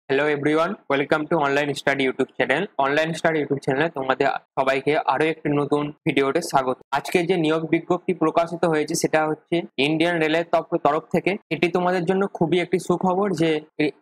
Hello everyone, welcome to online study YouTube channel. Online study YouTube চ্যানেলে তোমাদের সবাইকে আরো একটি নতুন ভিডিওতে স্বাগত। আজকে যে নিয়োগ বিজ্ঞপ্তি প্রকাশিত হয়েছে সেটা হচ্ছে ইন্ডিয়ান রেলের তরফ থেকে। এটি তোমাদের জন্য খুবই একটি সুখবর যে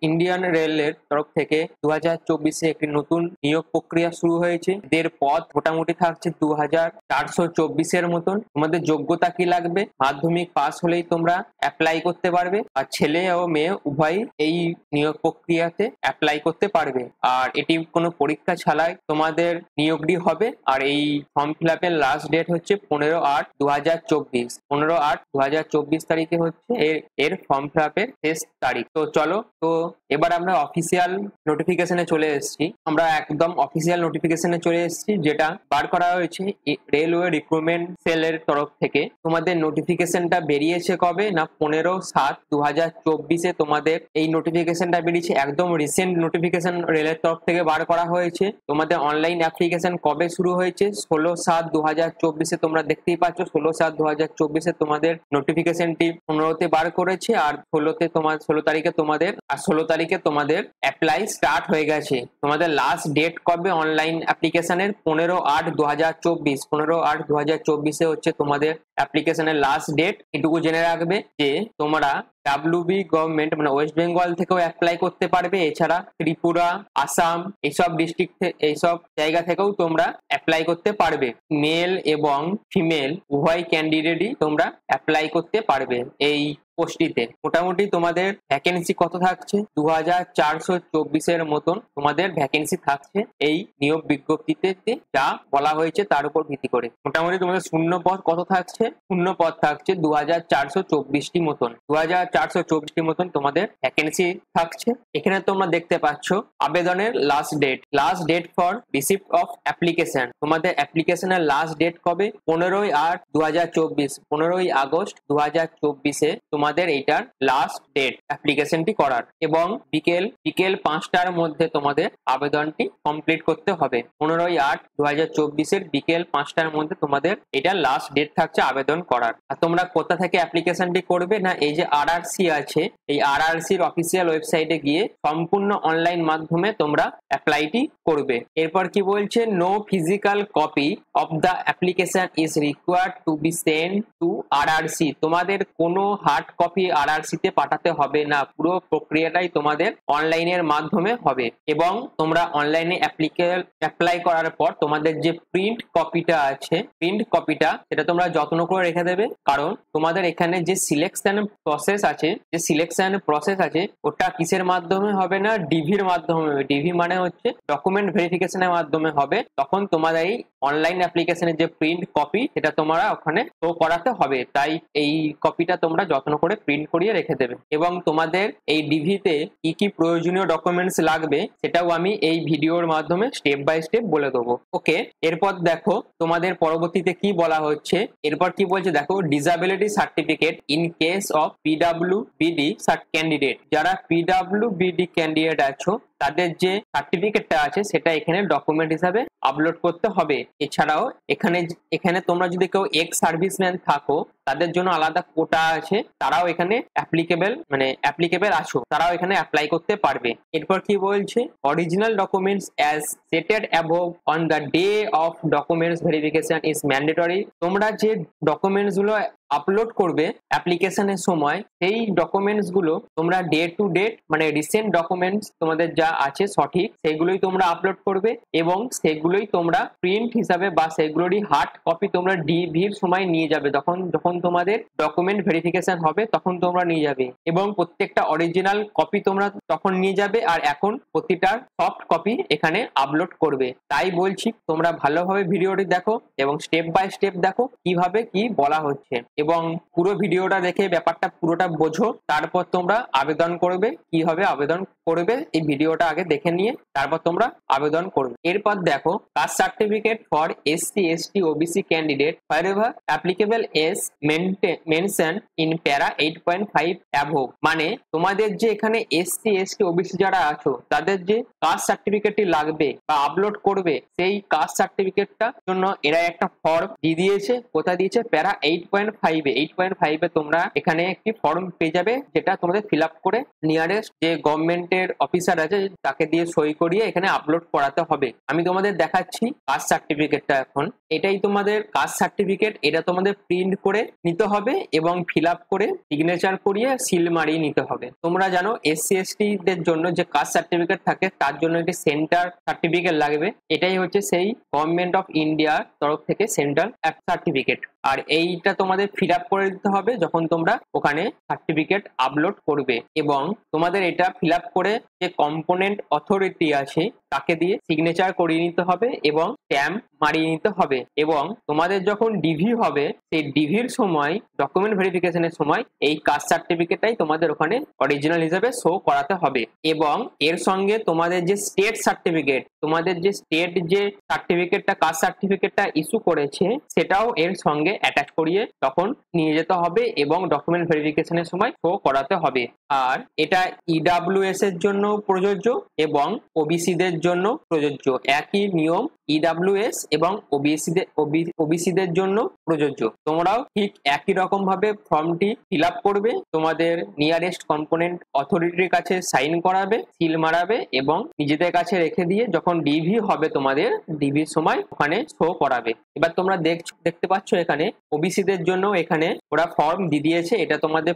ইন্ডিয়ান রেলের তরফ থেকে 2024-এ একটি নতুন নিয়োগ প্রক্রিয়া শুরু হয়েছে। এর পদ মোটামুটি থাকছে 2424-এর মতন। তোমাদের যোগ্যতা কি লাগবে? মাধ্যমিক পাস হলেই তোমরা অ্যাপ্লাই করতে পারবে, আর ছেলে ও মেয়ে উভয়ই এই নিয়োগ প্রক্রিয়াতে অ্যাপ্লাই করতে পারবে। আর এটি কোনো পরীক্ষা ছাড়াই তোমাদের নিয়োগটি হবে। আর এই ফর্ম ফিল আপের লাস্ট ডেট হচ্ছে 15/8/2024। 15/8/2024 তারিখে হচ্ছে এর ফর্ম ফিল আপের শেষ তারিখ। তো চলো, তো এবার আমরা অফিসিয়াল নোটিফিকেশনে চলে এসেছি। আমরা একদম অফিসিয়াল নোটিফিকেশনে চলে এসেছি, যেটা বার করা হয়েছে রেলওয়ে রিক্রুটমেন্ট সেলের তরফ থেকে। তোমাদের নোটিফিকেশনটা বেরিয়েছে কবে না 15/7/2024-এ তোমাদের এই নোটিফিকেশনটা বেরিয়েছে। একদম রিসেন্ট নোটিফিকেশন রেলের তরফ থেকে বার করা হয়েছে। তোমাদের অনলাইন অ্যাপ্লিকেশন কবে শুরু হয়েছে? 16/7/2024-এ তোমরা দেখতেই পাচ্ছ। 16/7/2024-এ তোমাদের নোটিফিকেশনটি 15তে বার করেছে, আর 16 তারিখে তোমাদের অ্যাপ্লাই স্টার্ট হয়ে গেছে। তোমাদের লাস্ট ডেট কবে অনলাইন অ্যাপ্লিকেশনের? 15/8/2024। 15/8/2024-এ হচ্ছে তোমাদের অ্যাপ্লিকেশনের লাস্ট ডেট। এটুকু জেনে রাখবে যে তোমরা ডাব্লিউবি গভর্নমেন্ট মানে ওয়েস্ট বেঙ্গল থেকেও অ্যাপ্লাই করতে পারবে। এছাড়া ত্রিপুরা, আসাম এইসব ডিস্ট্রিক্ট, এইসব জায়গা থেকেও তোমরা অ্যাপ্লাই করতে পারবে। মেল এবং ফিমেল উভয় ক্যান্ডিডেটই তোমরা অ্যাপ্লাই করতে পারবে এই পোস্টটিতে। মোটামুটি তোমাদের ভ্যাকেন্সি কত থাকছে? 2424-এর মতন তোমাদের ভ্যাকেন্সি থাকছে এই নিয়োগ বিজ্ঞপ্তিতে, যা বলা হয়েছে তার উপর ভিত্তি করে। মোটামুটি তোমাদের শূন্য পদ কত থাকছে? শূন্য পদ থাকছে 2424টি মতন। 2424টি মতন তোমাদের ভ্যাকেন্সি থাকছে। এখানে তোমরা দেখতে পাচ্ছ আবেদনের last date for receipt of application. তোমাদের অ্যাপ্লিকেশনের লাস্ট ডেট কবে? 15/8/2024। 15 আগস্ট 2024-এ তোমাদের এইটার লাস্ট ডেট অ্যাপ্লিকেশনটি করার, এবং বিকেল 5টার মধ্যে তোমাদের আবেদনটি কমপ্লিট করতে হবে। 15/8/2024-এর বিকেল 5টার মধ্যে তোমাদের এটা লাস্ট ডেট থাকছে আবেদন করার। আর তোমরা কোথা থেকে অ্যাপ্লিকেশনটি করবে না, এই যে আরআরসি আছে, এই আরআরসির অফিসিয়াল ওয়েবসাইটে গিয়ে সম্পূর্ণ অনলাইন মাধ্যমে তোমরা অ্যাপ্লাইটি করবে। এরপর কি বলছে? No physical copy of the application is required to be send to RRC. তোমাদের কোনো হার্ড কপি আরআরসি তে পাঠাতে হবে না। পুরো প্রক্রিয়াটাই তোমাদের অনলাইনের মাধ্যমে হবে। এবং তোমরা অনলাইনে অ্যাপ্লাই করার পর তোমাদের যে প্রিন্ট কপিটা সেটা তোমরা যত্ন করে রেখে দেবে। কারণ তোমাদের এখানে যে সিলেকশন প্রসেস আছে ওটা কিসের মাধ্যমে হবে না, ডিভির মাধ্যমে হবে। ডিভি মানে হচ্ছে ডকুমেন্ট ভেরিফিকেশনের মাধ্যমে হবে। তখন তোমাদের এই অনলাইন অ্যাপ্লিকেশনের যে প্রিন্ট কপি সেটা তোমরা ওখানে শো করাতে হবে। তাই এই কপিটা তোমরা যত্ন করে প্রিন্ট করিয়ে রেখে দেবে। এবং তোমাদের এই ডিভিতে কি কি প্রয়োজনীয় ডকুমেন্টস লাগবে সেটাও আমি এই ভিডিওর মাধ্যমে স্টেপ বাই স্টেপ বলে দেবো। ওকে, এরপর দেখো তোমাদের পরবর্তীতে কি বলা হচ্ছে। এরপর কি বলছে দেখো, disability certificate in case of PWBD candidate. যারা পিডব্লিউবিডি ক্যান্ডিডেট আছো তাদের যে সার্টিফিকেটটা আছে সেটা এখানে ডকুমেন্ট হিসাবে আপলোড করতে হবে। এছাড়াও এখানে তোমরা যদি কেউ এক্স সার্ভিসম্যান থাকো তাদের জন্য আলাদা কোটা আছে, তারাও এখানে অ্যাপ্লিকেবল আছো, তারাও এখানে অ্যাপ্লাই করতে পারবে। এরপর কি বলছে? Original documents as stated above on the day of documents verification is mandatory. তোমরা যে ডকুমেন্টস গুলো আপলোড করবে অ্যাপ্লিকেশনের সময়, সেই ডকুমেন্টস গুলো তোমরা ডে টু ডেট মানে রিসেন্ট ডকুমেন্টস তোমাদের যা আছে সঠিক সেগুলোই তোমরা আপলোড করবে, এবং সেগুলোই তোমরা প্রিন্ট হিসাবে বা সেগুলোরই হার্ড কপি তোমরা ডিভির সময় নিয়ে যাবে। যখন তোমাদের ডকুমেন্ট ভেরিফিকেশন হবে তখন তোমরা নিয়ে যাবে, এবং প্রত্যেকটা অরিজিনাল কপি তোমরা তখন নিয়ে যাবে। আর এখন প্রতিটার সফট কপি এখানে আপলোড করবে। তাই বলছি তোমরা ভালোভাবে ভিডিওটি দেখো এবং স্টেপ বাই স্টেপ দেখো কিভাবে কি বলা হচ্ছে, এবং পুরো ভিডিওটা দেখে ব্যাপারটা পুরোটা বোঝো। তারপর তোমরা আবেদন করবে। কিভাবে আবেদন করবে এই ভিডিওটা আগে দেখে নিয়ে তারপর তোমরা আবেদন করবে। এরপর দেখো, caste certificate for SC ST OBC candidate wherever applicable is mentioned in para 8.5 above। মানে তোমাদের যে এখানে এসসি এসটি ওবিসি যারা আছো তাদের যে কাস্ট সার্টিফিকেটটি লাগবে বা আপলোড করবে, সেই কাস্ট সার্টিফিকেটটার জন্য এরা একটা ফর্ম দিয়ে দিয়েছে। কোথায় দিয়েছে? প্যারা 8.5 8.5 তোমরা এখানে একটি ফর্ম পেয়ে যাবে, যেটা তোমাদের ফিল আপ করে নিয়ারেস্ট যে গভর্নমেন্টের অফিসার আছে তাকে দিয়ে সই করিয়ে এখানে আপলোড করাতে হবে। আমি তোমাদের দেখাচ্ছি কাস্ট সার্টিফিকেটটা। এখন এটাই তোমাদের কাস্ট সার্টিফিকেট। এটা তোমাদের প্রিন্ট করে নিতে হবে এবং ফিল আপ করে সিগনেচার করিয়ে সিল মারিয়ে নিতে হবে। তোমরা জানো SC/ST দের জন্য যে কাস্ট সার্টিফিকেট থাকে তার জন্য একটি সেন্টার সার্টিফিকেট লাগবে। এটাই হচ্ছে সেই গভর্নমেন্ট অফ ইন্ডিয়ার তরফ থেকে সেন্ট্রাল সার্টিফিকেট। আর এইটা তোমাদের ফিল আপ করে দিতে হবে যখন তোমরা ওখানে সার্টিফিকেট আপলোড করবে, এবং তোমাদের এটা ফিল আপ করে যে কম্পোনেন্ট অথরিটি আছে তাকে দিয়ে সিগনেচার করিয়ে নিতে হবে এবং স্ট্যাম্প মারিয়ে নিতে হবে। এবং তোমাদের যখন ডিভি হবে সেই ডিভির সময় ডকুমেন্ট ভেরিফিকেশনের সময় এই কাস্ট সার্টিফিকেটটাই তোমাদের ওখানে অরিজিনাল হিসেবে শো করাতে হবে। এবং এর সঙ্গে তোমাদের যে স্টেট সার্টিফিকেট, তোমাদের যে স্টেট যে সার্টিফিকেটটা কাস্ট সার্টিফিকেটটা ইস্যু করেছে সেটাও এর সঙ্গে অ্যাটাচ করিয়ে তখন নিয়ে যেতে হবে এবং ডকুমেন্ট ভেরিফিকেশনের সময় শো করাতে হবে। আর এটা EWS এর জন্য প্রযোজ্য এবং OBC দের জন্য প্রযোজ্য। একই নিয়ম EWS এবং OBC দের জন্য প্রযোজ্য। তোমরাও ঠিক একই রকম ভাবে ফর্মটি ফিল আপ করবে, তোমাদের নিয়ারেস্ট কম্পোনেন্ট অথরিটির কাছে সাইন করাবে, সিল মারাবে এবং নিজেদের কাছে রেখে দিয়ে যখন ডিভি হবে তোমাদের ডিভির সময় ওখানে শো করাবে। এবার তোমরা দেখতে পাচ্ছ এখানে OBC দের জন্য এখানে ওরা ফর্ম দিয়ে দিয়েছে। এটা তোমাদের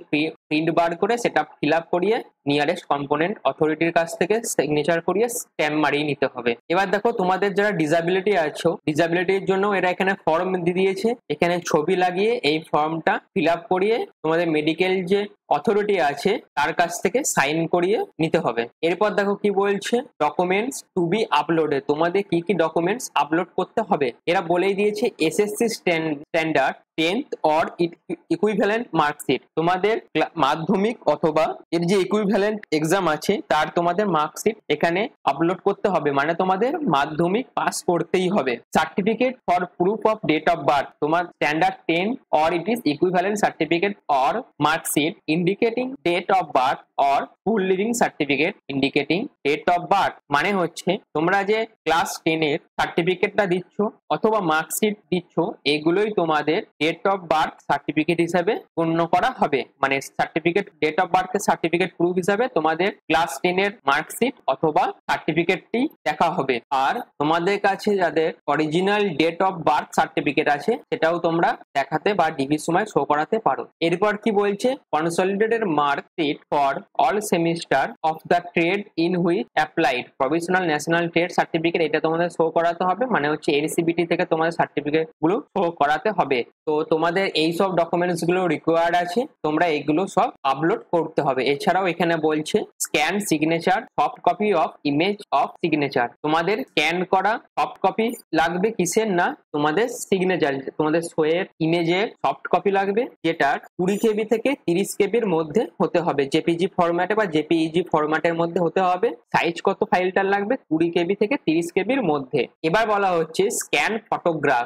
প্রিন্ট বার করে সেটা ফিল আপ করিয়ে নিয়ারেস্ট কম্পোনেন্ট অথরিটির কাছ থেকে সিগনেচার করিয়ে স্ট্যাম্প মারিয়ে নিতে হবে। এবার দেখো তোমাদের যারা ডিসাবিলিটি আছো, ডিসাবিলিটির জন্য এরা এখানে ফর্ম দিয়ে দিয়েছে। এখানে ছবি লাগিয়ে এই ফর্মটা ফিল আপ করিয়ে তোমাদের মেডিকেল যে অথরিটি আছে তার কাছ থেকে সাইন করিয়ে নিতে হবে। এরপর দেখো কি বলছে, ডকুমেন্টস টু বি আপলোডেড। তোমাদের কি কি ডকুমেন্টস আপলোড করতে হবে এরা বলেই দিয়েছে। SSC standard 10th or equivalent marksheet, তোমাদের মাধ্যমিক অথবা এর যে ইকুইভ্যালেন্ট এক্সাম আছে তার তোমাদের মার্কশিট এখানে আপলোড করতে হবে, মানে তোমাদের মাধ্যমিক পাস করতেই হবে। Certificate for proof of date of birth, তোমার standard 10 or it is equivalent certificate or marksheet indicating date of birth or full leaving certificate indicating date of birth. মানে হচ্ছে তোমরা যে ক্লাস 10 এর সার্টিফিকেটটা দিচ্ছ অথবা মার্কশিট দিচ্ছ এগুলোই তোমাদের ডেট অফ বার্থ সার্টিফিকেট হিসেবে গণ্য করা হবে। মানে certificate date of birth certificate proof হিসাবে তোমাদের ক্লাস 10 এর মার্কশিট অথবা সার্টিফিকেটটি দেখা হবে। আর তোমাদের কাছে যাদের original date of birth certificate আছে সেটাও তোমরা দেখাতে বা ডিভির সময় শো করাতে পারো। এরপর কি বলছে, consolidated marksheet for all semester of the trade in which applied provisional national trade certificate, এটা তোমাদের শো করাতে হবে। মানে হচ্ছে NCBT থেকে তোমাদের সার্টিফিকেট গুলো শো করাতে হবে। তো তোমাদের এই সব ডকুমেন্টস গুলো রিকোয়ার্ড আছে, তোমরা এগুলো সব আপলোড করতে হবে। এছাড়াও এখানে বলছে scan signature soft copy of image of signature, তোমাদের স্ক্যান করা সফট কপি লাগবে। কিসের না, তোমাদের সিগনেচার, তোমাদের শোয়ের ইমেজের সফট কপি লাগবে, যেটা 20 KB থেকে 30 KB এর মধ্যে হতে হবে। JPG ফরম্যাটে বা JPEG ফরম্যাটের মধ্যে হতে হবে। সাইজ কত ফাইলটার লাগবে, 20 KB থেকে 30 KB এর মধ্যে। এবার বলা হচ্ছে স্ক্যান ফটোগ্রাফ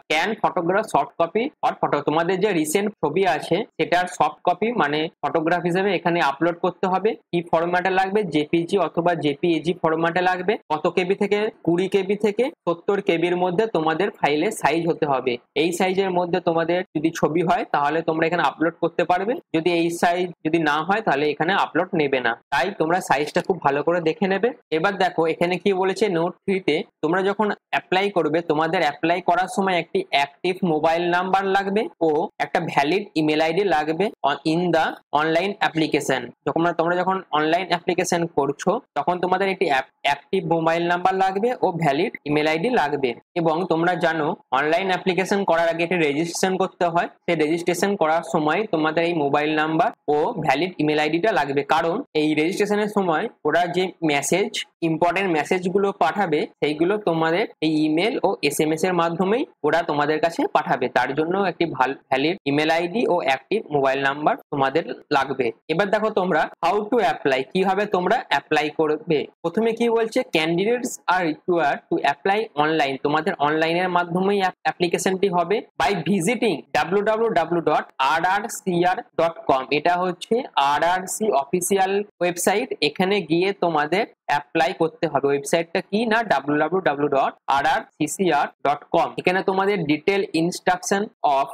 সফট কপি আর ফটো, তোমাদের যে রিসেন্ট ছবি আছে সেটার সফট কপি মানে ফটোগ্রাফ হিসেবে এখানে আপলোড করতে হবে। কি ফরম্যাটে লাগবে, JPG অথবা JPEG ফরম্যাটে লাগবে। কত KB থেকে, 20 KB থেকে 70 KB এর মধ্যে তোমাদের ফাইলের সাইজ হতে হবে। এই সাইজের মধ্যে তোমাদের যদি ছবি হয় তাহলে তোমরা এখানে আপলোড করতে পারবে, যদি এই সাইজ যদি না হয় তাহলে এখানে আপলোড নেবে না। তাই তোমরা সাইজটা খুব ভালো করে দেখে নেবে। এবার দেখো এখানে কি বলেছে, নোট 3 তে তোমরা যখন অ্যাপ্লাই করবে তোমাদের অ্যাপ্লাই করার সময় একটি অ্যাক্টিভ মোবাইল নাম্বার লাগবে ও একটা ভ্যালিড ইমেল আইডি লাগবে ইন দা অনলাইন অ্যাপ্লিকেশন। তোমরা যখন অনলাইন অ্যাপ্লিকেশন করছো তখন তোমাদের একটি অ্যাক্টিভ মোবাইল নাম্বার লাগবে ও ভ্যালিড ইমেল আইডি লাগবে। এবং তোমরা জানো অনলাইন অ্যাপ্লিকেশন করার আগে একটি রেজিস্ট্রেশন করতে হয়, সেই রেজিস্ট্রেশন করার সময় তোমাদের এই মোবাইল নাম্বার ও ভ্যালিড ইমেল আইডিটা লাগবে। কারণ এই রেজিস্ট্রেশনের সময় ওরা যে ইম্পর্টেন্ট মেসেজগুলো পাঠাবে সেইগুলো তোমাদের এই ইমেল ও SMS এর মাধ্যমেই ওরা তোমাদের কাছে পাঠাবে। তার জন্য একটি ভ্যালিড ইমেল আইডি ও অ্যাক্টিভ মোবাইল নাম্বার তোমাদের লাগবে। এবার দেখো তোমরা হাউ টু অ্যাপ্লাই, কিভাবে তোমরা অ্যাপ্লাই করবে। প্রথমে কি বলছে, candidates are required to apply online, তোমাদের অনলাইনের মাধ্যমেই অ্যাপ্লিকেশনটি হবে বাই ভিজিটিং www.rrcr.com। এটা হচ্ছে RRC অফিসিয়াল ওয়েবসাইট। এখানে গিয়ে তোমাদের অ্যাপ্লাই করতে হবে। ওয়েবসাইটটা কি না www.rrccr.com। এখানে তোমাদের detail instruction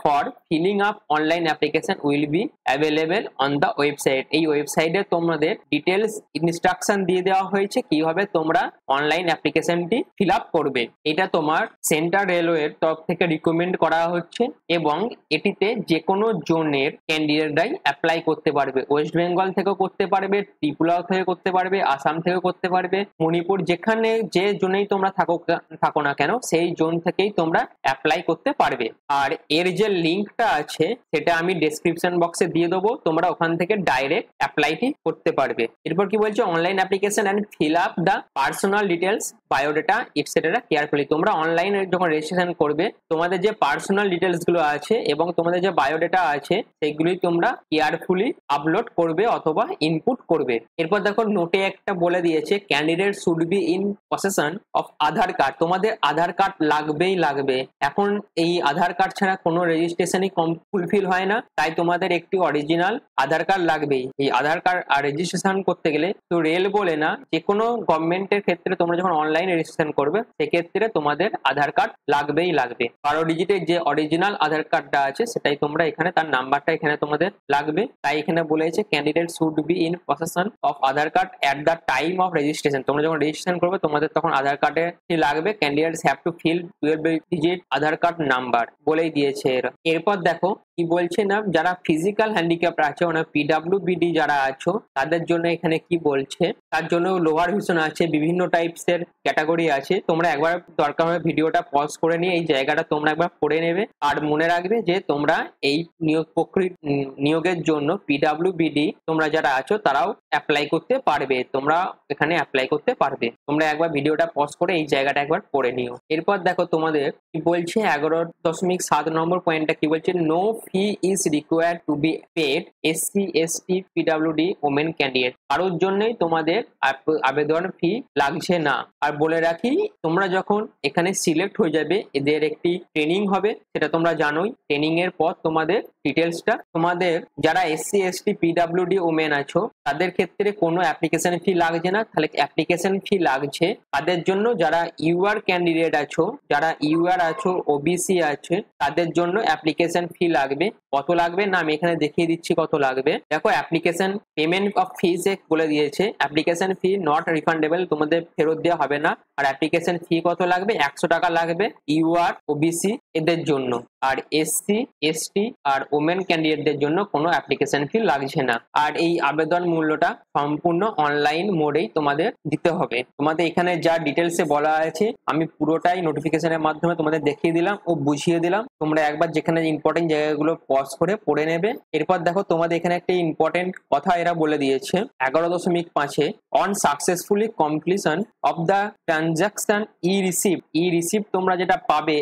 for filling up online application will be available on the website. এই ওয়েবসাইটে তোমাদের ডিটেলস ইনস্ট্রাকশন দিয়ে দেওয়া হয়েছে কিভাবে তোমরা অনলাইন অ্যাপ্লিকেশনটি ফিল আপ করবে। এটা তোমার সেন্ট্রাল রেলওয়ের তরফ থেকে রিকমেন্ড করা হচ্ছে এবং এটিতে যে কোনো জোনের ক্যান্ডিডেটরাই অ্যাপ্লাই করতে পারবে। ওয়েস্ট বেঙ্গল থেকেও করতে পারবে, ত্রিপুরা থেকে করতে পারবে, আসাম থেকেও করতে পারবে, মণিপুর, যেখানে যে জোনেই তোমরা থাকো না কেন সেই জোন থেকেই তোমরা অ্যাপ্লাই করতে পারবে। আর এর যে লিঙ্কটা আছে সেটা আমি ডেসক্রিপশন বক্সে দিয়ে দেবো, তোমরা ওখান থেকে ডাইরেক্ট অ্যাপ্লাইটি করতে পারবে। এরপর কি বলছে, online application and fill up the personal details biodata etcetera carefully. তোমরা অনলাইনে যখন রেজিস্ট্রেশন করবে তোমাদের যে পার্সোনাল ডিটেলস গুলো আছে এবং তোমাদের যে বায়োডাটা আছে সেগুলোই তোমরা কেয়ারফুলি আপলোড করবে অথবা ইনপুট করবে। এরপর দেখো নোটে একটা বলে দিয়েছে candidate should be in possession of Aadhaar card. তোমাদের আধার কার্ড লাগবেই লাগবে। এখন এই আধার কার্ড ছাড়া কোনো রেজিস্ট্রেশনই ফুলফিল হয় না, তাই তোমাদের একটি অরিজিনাল আধার কার্ড লাগবেই। এই আধার কার্ড আর রেজিস্ট্রেশন করতে গেলে তো রেল বলে না, যে কোনো গভর্নমেন্টের ক্ষেত্রে তোমরা যখন অনলাইন রেজিস্ট্রেশন করবে সেক্ষেত্রে তোমাদের আধার কার্ড লাগবেই লাগবে। 12 ডিজিটের যে অরিজিনাল আধার কার্ডটা আছে সেটাই তোমরা এখানে, তার নাম্বারটা এখানে তোমাদের লাগবে। তাই এখানে বলেছে candidate should be in possession of Aadhaar card at the time of registration. তোমরা যখন রেজিস্ট্রেশন করবে তোমাদের তখন আধার কার্ডে লাগবে। Candidates have to fill 12 digit Aadhaar card number বলেই দিয়েছে এরা। এরপর দেখো কি বলছে না, যারা ফিজিক্যাল হ্যান্ডিক্যাপ আছে মানে পিডাব্লিউবিডি যারা আছো তাদের জন্য এখানে কি বলছে, তার জন্য লোয়ার ভিশন আছে, বিভিন্ন টাইপস এর ক্যাটাগরি আছে। তোমরা একবার দরকার হয় ভিডিওটা পজ করে নিয়ে এই জায়গাটা তোমরা একবার পড়ে নেবে। আর মনে রাখবে যে তোমরা এই নিয়োগের জন্য পিডাব্লিউবিডি তোমরা যারা আছো তারাও অ্যাপ্লাই করতে পারবে, তোমরা এখানে অ্যাপ্লাই করতে পারবে। তোমরা একবার ভিডিওটা পজ করে এই জায়গাটা একবার পড়ে নিও। এরপর দেখো তোমাদের কি বলছে 11.7 নম্বর পয়েন্টটা কি বলছে, no fee is required to be paid SC ST PWD women candidate. কারোর জন্যই তোমাদের আবেদন ফি লাগছে না। আর বলে রাখি তোমরা যখন এখানে সিলেক্ট হয়ে যাবে এদের একটি ট্রেনিং হবে, সেটা তোমরা জানোই। ট্রেনিং এর পর তোমাদের ডিটেলসটা, তোমাদের যারা এসসি এসটি পিডাব্লিউডি ওমেন আছো তাদের ক্ষেত্রে কোনো অ্যাপ্লিকেশন ফি লাগছে না। তাহলে অ্যাপ্লিকেশন ফি লাগছে তাদের জন্য যারা ইউআর ক্যান্ডিডেট আছো, যারা ইউআর আছো, ওবিসি আছে, তাদের জন্য অ্যাপ্লিকেশন ফি লাগবে। কত লাগবে না আমি এখানে দেখিয়ে দিচ্ছি কত লাগবে। দেখো অ্যাপ্লিকেশন পেমেন্ট অফ ফিজ বলে দিয়েছে, অ্যাপ্লিকেশন ফি নট রিফান্ডেবল, তোমাদের ফেরত দেওয়া হবে না। আর অ্যাপ্লিকেশন ফি কত লাগবে, 100 টাকা লাগবে ইউআর ওবিসি এদের জন্য। আর এসসি এসটি আর ওমেন ক্যান্ডিডেটদের জন্য কোনো অ্যাপ্লিকেশন ফি লাগছে না। আর এই আবেদন মূল্যটা সম্পূর্ণ অনলাইন মোডেই তোমাদের দিতে হবে। তোমাদের এখানে যা ডিটেলসে বলা আছে আমি পুরোটাই নোটিফিকেশনের মাধ্যমে তোমাদের দেখিয়ে দিলাম ও বুঝিয়ে দিলাম। তোমরা একবার যেখানে ইম্পর্টেন্ট জায়গাগুলো পজ করে পড়ে নেবে। এরপর দেখো তোমাদের এখানে একটা ইম্পর্টেন্ট কথা এরা বলে দিয়েছে 11.5 on successfully completion of the transaction E receipt তোমরা যেটা পাবে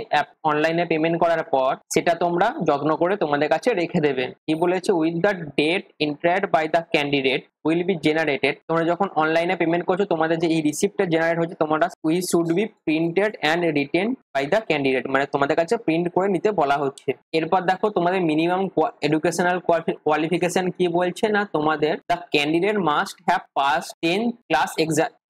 অনলাইনে পেমেন্ট করার পর সেটা তোমরা যত্ন করে তোমাদের কাছে রেখে দেবে। কি বলেছে, with the date entered by the candidate will be generated. তোমরা যখন অনলাইনে পেমেন্ট করছো তোমাদের যে এই রিসিপ্টটা জেনারেট হচ্ছে তোমরা should be printed and written by the candidate, মানে তোমাদের কাছে প্রিন্ট করে নিতে বলা হচ্ছে। এরপর দেখো তোমাদের মিনিমাম এডুকেশনাল কোয়ালিফিকেশন কি বলছে না, তোমাদের the candidate must have pass 10 class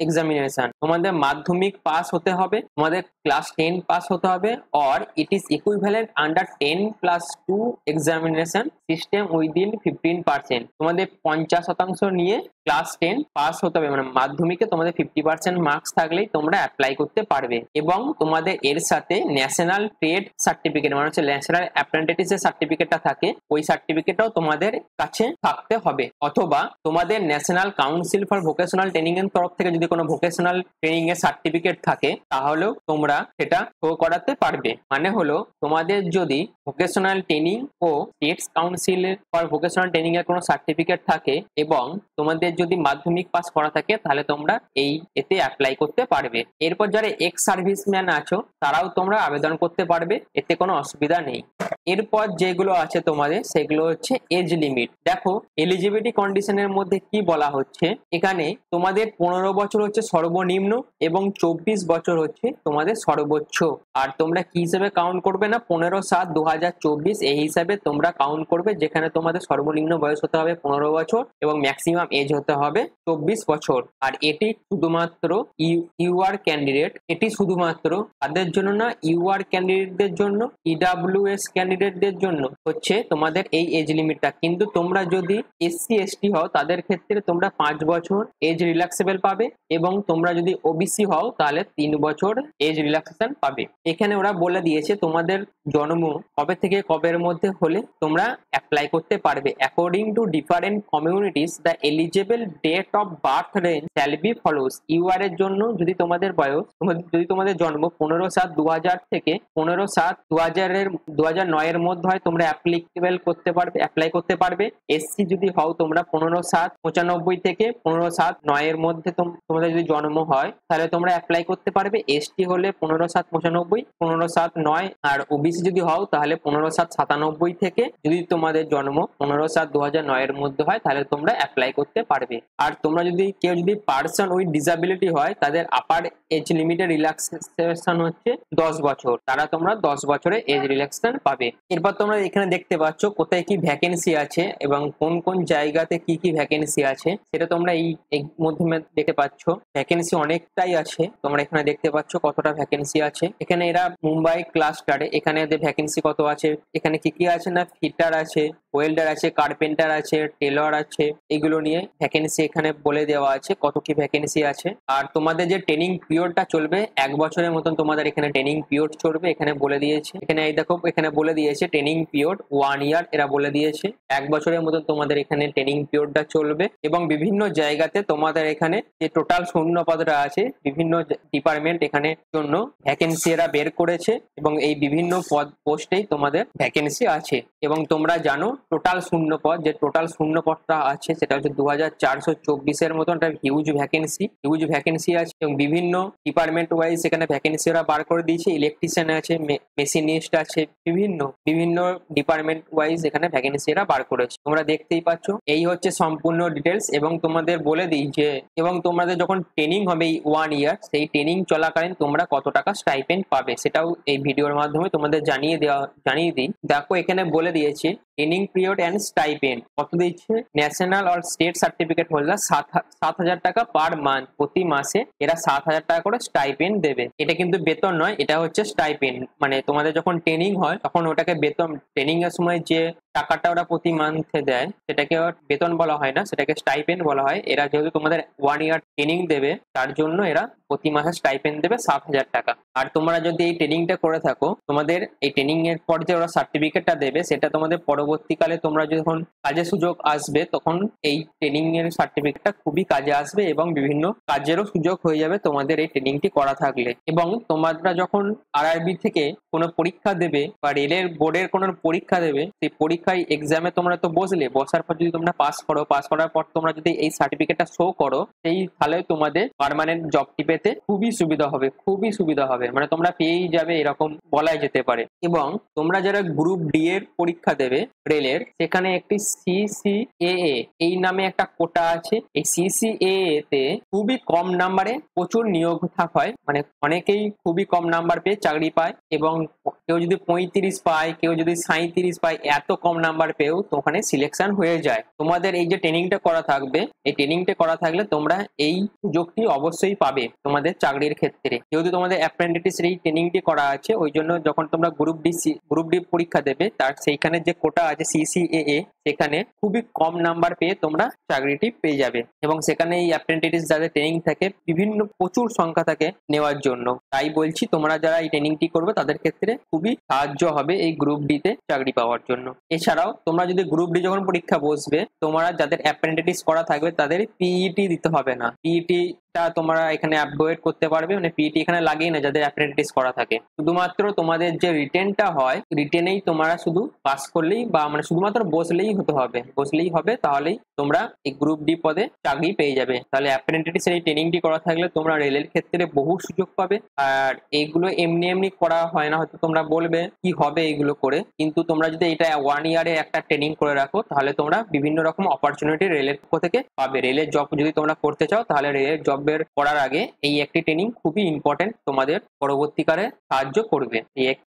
examination. তোমাদের মাধ্যমিক পাস হতে হবে, তোমাদের ক্লাস 10 পাস হতে হবে, or it is equivalent under 10+2 examination system within 15%। তোমাদের 50% নিয়ে ক্লাস 10 পাস হতে হবে, মানে মাধ্যমিকে তোমাদের 50% মার্কস থাকলেই তোমরা অ্যাপ্লাই করতে পারবে। এবং তোমাদের এর সাথে ন্যাশনাল ট্রেড সার্টিফিকেট মানে হচ্ছে ন্যাশনাল অ্যাপ্রেন্টিসের সার্টিফিকেটটা থাকে, ওই সার্টিফিকেটটাও তোমাদের কাছে থাকতে হবে। অথবা তোমাদের national council for vocational training এর তরফ থেকে যদি কোনো ভোকেশনাল ট্রেনিং এর সার্টিফিকেট থাকে তাহলেও তোমরা সেটা শো করাতে পারবে। মানে হলো তোমাদের যদি ভোকেশনাল ট্রেনিং ও state council for vocational training এর কোনো সার্টিফিকেট থাকে এবং তোমাদের যদি মাধ্যমিক পাস করা থাকে তাহলে তোমরা এই এতে অ্যাপ্লাই করতে পারবে। এরপর যারা এক্স সার্ভিসম্যান আছো তারাও তোমরা আবেদন করতে পারবে, এতে কোনো অসুবিধা নেই। এরপর যেগুলো আছে তোমাদের সেগুলো হচ্ছে এজ লিমিট। দেখো এলিজিবিলিটি কন্ডিশনের মধ্যে কি বলা হচ্ছে, এখানে তোমাদের 15 বছর হচ্ছে সর্বনিম্ন এবং 24 বছর হচ্ছে তোমাদের সর্বোচ্চ। আর তোমরা কি হিসেবে কাউন্ট করবে না, 15/7/2023 2024 এই হিসাবে তোমরা কাউন্ট করবে, যেখানে তোমাদের সর্বনিম্ন বয়স হতে হবে 15 বছর এবং ম্যাক্সিমাম এজ হতে হবে 24 বছর। আর এটি শুধুমাত্র ইউআর ক্যান্ডিডেট, এটি শুধুমাত্র তাদের জন্য না, ইউআর ক্যান্ডিডেটদের জন্য, ইডাব্লিউএস ক্যান্ডিডেটদের জন্য হচ্ছে তোমাদের এই এজ লিমিটটা। কিন্তু তোমরা যদি এসসি এসটি হও তাদের ক্ষেত্রে তোমরা 5 বছর এজ রিল্যাক্সেবল পাবে, এবং তোমরা যদি ওবিসি হও তাহলে 3 বছর এজ রিল্যাক্সেশন পাবে। এখানে ওরা বলে দিয়েছে তোমাদের জন্ম কবে থেকে কবের মধ্যে হলে তোমরা অ্যাপ্লাই করতে পারবে। According to different communities the eligible date of birth range shall be follows. UR এর জন্য যদি তোমাদের বয়স, যদি তোমাদের জন্ম 15/7/2000 থেকে 15/7/2009 এর মধ্যে হয়, তোমরা অ্যাপ্লাই করতে পারবে। এসসি যদি হও তোমরা 15/7/95 থেকে 15/7/9 এর মধ্যে তোমাদের যদি জন্ম হয় তাহলে তোমরা অ্যাপ্লাই করতে পারবে। এসটি হলে 15/7/95, 15/7/9। আর ওবিসি যদি হও তাহলে 15/7/97 থেকে যদি তোমাদের জন্ম 15/7/2009 এর মধ্যে হয় তাহলে তোমরা অ্যাপ্লাই করতে পারবে। আর তোমরা যদি কেউ যদি পার্সন উইথ ডিসাবিলিটি হয় তাদের আপার এজ লিমিটের রিল্যাক্সেশন হচ্ছে 10 বছর, তারা তোমরা 10 বছরে এজ রিল্যাক্সেশন পাবে। এরপর তোমরা এখানে দেখতে পাচ্ছ কোথায় কি ভ্যাকেন্সি আছে এবং কোন কোন জায়গাতে কি কি ভ্যাকেন্সি আছে সেটা তোমরা এই মাধ্যমে দেখতে পাচ্ছ। ভ্যাকেন্সি অনেকটাই আছে, তোমরা এখানে দেখতে পাচ্ছ কতটা ভ্যাকেন্সি আছে। এখানে এরা মুম্বাই ক্লাস্টারে, এখানে এদের ভ্যাকেন্সি কত আছে, এখানে কি কি আছে না, ফিটার আছে, ওয়েল্ডার আছে, কার্পেন্টার আছে, টেলর আছে, এগুলো নিয়ে ভ্যাকেন্সি এখানে বলে দেওয়া আছে কত কি ভ্যাকেন্সি আছে। আর তোমাদের যে ট্রেনিং পিরিয়ডটা চলবে 1 বছরের মতন তোমাদের এখানে ট্রেনিং পিরিয়ড চলবে, এখানে বলে দিয়েছে। এখানে এই দেখো এখানে বলে দিয়েছে ট্রেনিং পিরিয়ড 1 ইয়ার, এরা বলে দিয়েছে 1 বছরের মতন তোমাদের এখানে ট্রেনিং পিরিয়ডটা চলবে। এবং বিভিন্ন জায়গাতে তোমাদের এখানে যে টোটাল শূন্যপদটা আছে বিভিন্ন ডিপার্টমেন্ট এখানে জন্য ভ্যাকেন্সি এরা বের করেছে, এবং এই বিভিন্ন পোস্টেই তোমাদের ভ্যাকেন্সি আছে। এবং তোমরা জানো টোটাল শূন্যপদটা আছে সেটা হচ্ছে 2424 মতন, একটা হিউজ ভ্যাকেন্সি আছে। এবং বিভিন্ন ডিপার্টমেন্ট ওয়াইজ এখানে ভ্যাকেন্সি ওরা বার করে দিয়েছে। ইলেকট্রিশিয়ান আছে, মেশিনিস্ট আছে, বিভিন্ন ডিপার্টমেন্ট ওয়াইজ এখানে ভ্যাকেন্সি এরা বার করেছে, তোমরা দেখতেই পাচ্ছ। এই হচ্ছে সম্পূর্ণ ডিটেলস। এবং তোমাদের বলে দিই যে, এবং তোমাদের যখন ট্রেনিং হবে এই 1 ইয়ার, সেই ট্রেনিং চলাকালীন তোমরা কত টাকা স্টাইপেন্ড পাবে সেটাও এই ভিডিওর মাধ্যমে তোমাদের জানিয়ে দিই। দেখো এখানে বলে দিয়েছে ট্রেনিং পিরিয়ড অ্যান্ড স্টাইপেন্ড কত দিচ্ছে। ন্যাশনাল আর স্টেট সার্টিফিকেট হোল্ডার 7,000 টাকা পার মান্থ, প্রতি মাসে এরা 7,000 টাকা করে স্টাইপেন্ড দেবে। এটা কিন্তু বেতন নয়, এটা হচ্ছে স্টাইপেন্ড। মানে তোমাদের যখন ট্রেনিং হয় তখন ওটাকে বেতন, ট্রেনিং এর সময় যে টাকাটা ওরা প্রতি মান্থে দেয় সেটাকে বেতন বলা হয় না, সেটাকে স্টাইপেন্ড বলা হয়। এরা যেহেতু তোমাদের 1 ইয়ার ট্রেনিং দেবে তার জন্য এরা প্রতি মাসে স্টাইপেন্ড দেবে 7,000 টাকা। আর তোমরা যদি এই ট্রেনিংটা করে থাকো, তোমাদের এই ট্রেনিং এর পর যে ওরা সার্টিফিকেটটা দেবে সেটা তোমাদের পরবর্তীকালে তোমরা যখন কাজের সুযোগ আসবে তখন এই ট্রেনিং এর সার্টিফিকেটটা খুবই কাজে আসবে, এবং বিভিন্ন কাজেরও সুযোগ হয়ে যাবে তোমাদের এই ট্রেনিংটি করা থাকলে। এবং তোমরা যখন আরআরবি থেকে কোনো পরীক্ষা দেবে বা রেলের বোর্ডের কোনো পরীক্ষা দেবে, সেই পরীক্ষায় এক্সামে তোমরা তো বসার পর যদি তোমরা পাস করার পর তোমরা যদি এই সার্টিফিকেটটা শো করো, সেই তাহলে তোমাদের পার্মানেন্ট জবটি পেতে খুবই সুবিধা হবে, মানে তোমরা পেয়েই যাবে এরকম বলাই যেতে পারে। এবং তোমরা যারা গ্রুপ ডি এর পরীক্ষা দেবে রেলের, সেখানে একটি সিসিএএ এই নামে একটা কোটা আছে। এই সিসিএএ তে খুবই কম নাম্বারে প্রচুর নিয়োগ হয়, মানে অনেকেই খুবই কম নাম্বার পেয়ে চাকরি পায়। এবং কেউ যদি 35 পায়, কেউ যদি 37 পায়, এত কম নাম্বার পেয়েও তো ওখানে সিলেকশন হয়ে যায়। তোমাদের এই যে ট্রেনিংটা করা থাকবে, এই ট্রেনিংটা করা থাকলে তোমরা এই সুযোগটি অবশ্যই পাবে তোমাদের চাকরির ক্ষেত্রে। যেহেতু তোমাদের অ্যাপ্রেন্টিস এই ট্রেনিংটি করা আছে, ওই জন্য যখন তোমরা গ্রুপ ডি পরীক্ষা দেবে তার সেইখানে যে কোটা আছে সিসিএএ, সেখানে খুবই কম নাম্বার পেয়ে তোমরা চাকরিটি পেয়ে যাবে। এবং সেখানে এই অ্যাপ্রেন্টিস যাদের ট্রেনিং থাকে প্রচুর সংখ্যা থাকে নেওয়ার জন্য। তাই বলছি তোমরা যারা এই ট্রেনিংটি করবে তাদের ক্ষেত্রে খুবই সাহায্য হবে এই গ্রুপ ডি তে চাকরি পাওয়ার জন্য। এছাড়াও তোমরা যদি গ্রুপ ডি যখন পরীক্ষা বসবে, তোমরা যাদের অ্যাপ্রেন্টিস করা থাকবে তাদের পিইটি দিতে হবে না। পিইটি তোমরা এখানে অ্যাভয়েড করতে পারবে, মানে পিইটি এখানে লাগিয়ে না যাদের অ্যাপ্রেন্টিস করা থাকে। শুধুমাত্র তোমাদের যে রিটেনটা হয়, রিটেনেই তোমরা শুধু পাস করলেই বা মানে শুধুমাত্র বসলেই হবে, তাহলেই তোমরা এই গ্রুপ ডি পদে চাকরি পেয়ে যাবে। তাহলে অ্যাপ্রেন্টিস এই ট্রেনিংটি করা থাকলে তোমরা রেলের ক্ষেত্রে বহু সুযোগ পাবে। আর এইগুলো এমনি করা হয় না, হয়তো তোমরা বলবে কি হবে এইগুলো করে, কিন্তু তোমরা যদি এটা 1 ইয়ারে একটা ট্রেনিং করে রাখো তাহলে তোমরা বিভিন্ন রকম অপরচুনিটি রেলের পক্ষ থেকে পাবে। রেলের জব যদি তোমরা করতে চাও তাহলে রেলের জব বের করার আগে এই একটি ট্রেনিং খুবই ইম্পর্টেন্ট, তোমাদের পরবর্তীকালে সাহায্য করবে।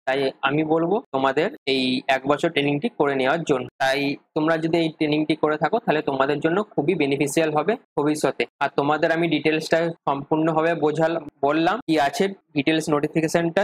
তাই আমি বলবো তোমাদের এই 1 বছর ট্রেনিংটি করে নেওয়ার জন্য। তাই তোমরা যদি এই ট্রেনিংটি করে থাকো তাহলে তোমাদের জন্য খুবই বেনিফিশিয়াল হবে ভবিষ্যতে। আর তোমাদের আমি ডিটেলসটা সম্পূর্ণভাবে বললাম কি আছে ডিটেলস নোটিফিকেশনটা।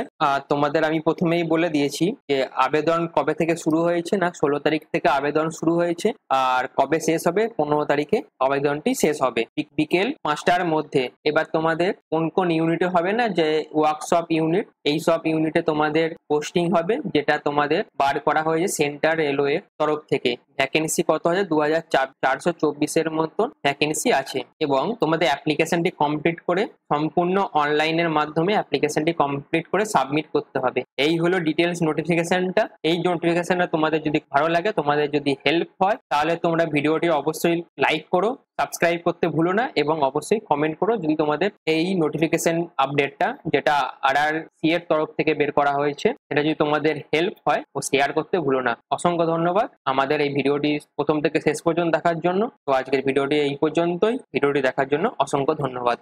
তোমাদের আমি প্রথমেই বলে দিয়েছি যে আবেদন কবে থেকে শুরু হয়েছে, না 16 তারিখ থেকে আবেদন শুরু হয়েছে, আর কবে শেষ হবে 15 তারিখে আবেদনটি শেষ হবে বিকেল 5টার মধ্যে। এবার তোমাদের কোন কোন ইউনিটে হবে, না যে ওয়ার্কশপ ইউনিট, এই সব ইউনিটে তোমাদের পোস্টিং হবে, যেটা তোমাদের বার করা হয়েছে সেন্ট্রাল রেলওয়ে তরফ থেকে। ভ্যাকেন্সি কত আছে 2424 মতন ভ্যাকেন্সি আছে, এবং তোমাদের অ্যাপ্লিকেশনটি কমপ্লিট করে সম্পূর্ণ অনলাইনের মাধ্যমে অ্যাপ্লিকেশনটি কমপ্লিট করে সাবমিট করতে হবে। এই হলো ডিটেলস নোটিফিকেশনটা। এই নোটিফিকেশনটা তোমাদের যদি ভালো লাগে, তোমাদের যদি হেল্প হয়, তাহলে তোমরা ভিডিওটি অবশ্যই লাইক করো, সাবস্ক্রাইব করতে ভুলো না, এবং অবশ্যই কমেন্ট করো যদি তোমাদের এই নোটিফিকেশন আপডেটটা যেটা RRC এর তরফ থেকে বের করা হয়েছে সেটা যদি তোমাদের হেল্প হয়, ও শেয়ার করতে ভুলো না। অসংখ্য ধন্যবাদ আমাদের এই ভিডিওটি প্রথম থেকে শেষ পর্যন্ত দেখার জন্য। তো আজকের ভিডিওটি এই পর্যন্তই। ভিডিওটি দেখার জন্য অসংখ্য ধন্যবাদ।